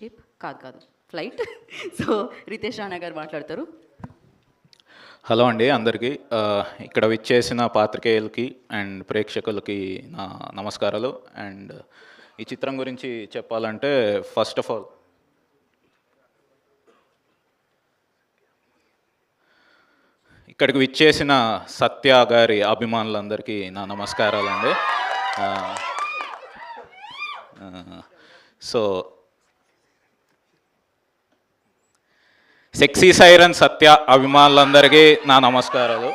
Ship కాదు flight. So Riteish Rana గారు మాట్లాడతారు. హలో అండి అందరికీ. ఇక్కడ విచ్చేసిన పాత్రికేయులకి అండ్ ప్రేక్షకులకి నా నమస్కారాలు. అండ్ ఈ చిత్రం గురించి చెప్పాలంటే ఫస్ట్ ఆఫ్ ఆల్ ఇక్కడికి విచ్చేసిన సత్య గారి అభిమానులందరికీ నా నమస్కారాలండి. సో సెక్సీ సైరన్ సత్య అభిమానులందరికీ నా నమస్కారాలు.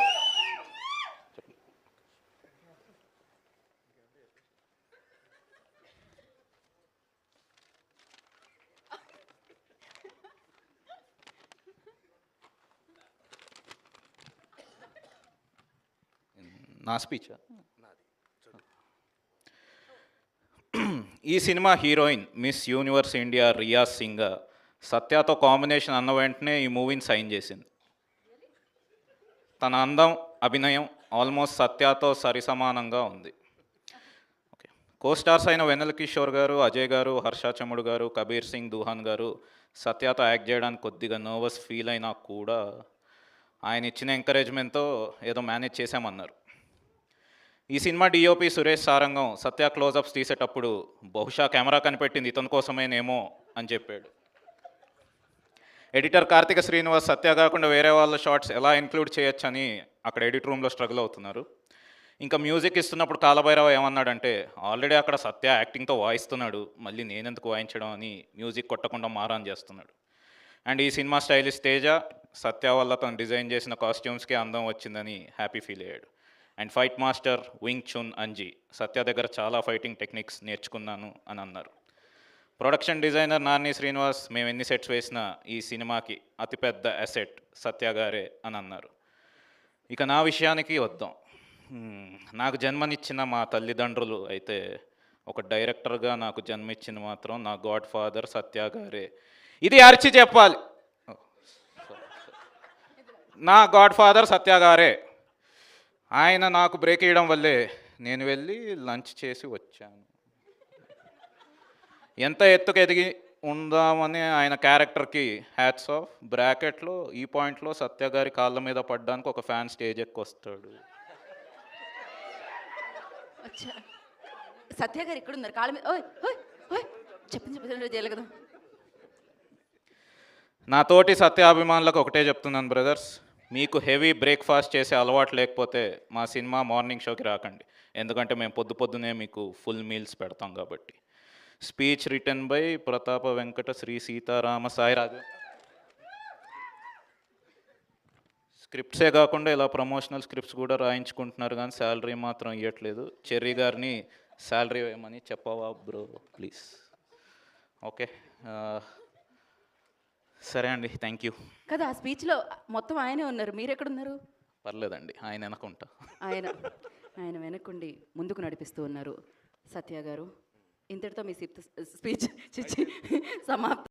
నా స్పీచ్. ఈ cinema heroine Miss Universe India Riya Singh సత్యతో కాంబినేషన్ అన్న వెంటనే ఈ మూవీని సైన్ చేసింది. తన అందం, అభినయం ఆల్మోస్ట్ సత్యతో సరిసమానంగా ఉంది. ఓకే, కోస్టార్స్ అయిన వెన్నెల కిషోర్ గారు, అజయ్ గారు, హర్ష చముడు గారు, కబీర్ సింగ్ దూహాన్ గారు సత్యతో యాక్ట్ చేయడానికి కొద్దిగా నర్వస్ ఫీల్ అయినా కూడా ఆయన ఇచ్చిన ఎంకరేజ్మెంట్తో ఏదో మేనేజ్ చేశామన్నారు. ఈ సినిమా డిఓపి సురేష్ సారంగం సత్య క్లోజప్స్ తీసేటప్పుడు బహుశా కెమెరా కనిపెట్టింది ఇతని కోసమేనేమో అని చెప్పాడు. ఎడిటర్ కార్తిక శ్రీనివాస్ సత్య కాకుండా వేరే వాళ్ళ షార్ట్స్ ఎలా ఇంక్లూడ్ చేయొచ్చని అక్కడ ఎడిట్ రూమ్లో స్ట్రగుల్ అవుతున్నారు. ఇంకా మ్యూజిక్ ఇస్తున్నప్పుడు కాలభైరవ ఏమన్నాడంటే, ఆల్రెడీ అక్కడ సత్య యాక్టింగ్తో వాయిస్తున్నాడు, మళ్ళీ నేనెందుకు వాయించడం అని మ్యూజిక్ కొట్టకుండా మారాన్ చేస్తున్నాడు. అండ్ ఈ సినిమా స్టైలిష్ తేజ సత్య వల్ల తను డిజైన్ చేసిన కాస్ట్యూమ్స్కి అందం వచ్చిందని హ్యాపీ ఫీల్ అయ్యాడు. And fight master Wing Chun Anji Satya దగ్గర చాలా ఫైటింగ్ టెక్నిక్స్ నేర్చుకున్నాను అని అన్నారు. ప్రొడక్షన్ డిజైనర్ నాని శ్రీనివాస్ మేము ఎన్ని సెట్స్ వేసినా ఈ సినిమాకి అతిపెద్ద అసెట్ సత్య గారే అని అన్నారు. ఇక నా విషయానికి వద్దాం. నాకు జన్మనిచ్చిన మా తల్లిదండ్రులు అయితే ఒక డైరెక్టర్గా నాకు జన్మిచ్చిన మాత్రం నా గాడ్ ఫాదర్ సత్య గారే. ఇది అరిచి చెప్పాలి. నా గాడ్ ఫాదర్ సత్య గారే. ఆయన నాకు బ్రేక్ ఇవ్వడం వల్లే నేను వెళ్ళి లంచ్ చేసి వచ్చాను. ఎంత ఎత్తుకు ఎదిగి ఉందామని ఆయన క్యారెక్టర్కి హ్యాట్స్ ఆఫ్. బ్రాకెట్లో ఈ పాయింట్లో సత్య గారి కాళ్ళ మీద పడ్డానికి ఒక ఫ్యాన్ స్టేజ్ ఎక్కి వస్తాడు. సత్య గారు ఇక్కడ ఉన్నారు కాళ్ళ మీద. చెప్పండి కదా. నా తోటి సత్యాభిమానులకు ఒకటే చెప్తున్నాను బ్రదర్స్, మీకు హెవీ బ్రేక్ఫాస్ట్ చేసే అలవాటు లేకపోతే మా సినిమా మార్నింగ్ షోకి రాకండి. ఎందుకంటే మేము పొద్దునే మీకు ఫుల్ మీల్స్ పెడతాం కాబట్టి. స్పీచ్ రిటర్న్ బై ప్రతాప వెంకట శ్రీ సీతారామ సాయిరాజు. స్క్రిప్ట్సే కాకుండా ఇలా ప్రమోషనల్ స్క్రిప్ట్స్ కూడా రాయించుకుంటున్నారు కానీ శాలరీ మాత్రం ఇవ్వట్లేదు. చెర్రీ గారిని శాలరీ వేయమని చెప్పవా బ్రో ప్లీజ్. ఓకే సరే అండి, థ్యాంక్ యూ. కదా ఆ స్పీచ్లో మొత్తం ఆయనే ఉన్నారు, మీరు ఎక్కడున్నారు? పర్లేదండి, ఆయన వెనకుంటా. ఆయన వెనకుండి ముందుకు నడిపిస్తూ ఉన్నారు. సత్య గారు, ఇంతటితో మీ స్పీచ్ సమాప్తం.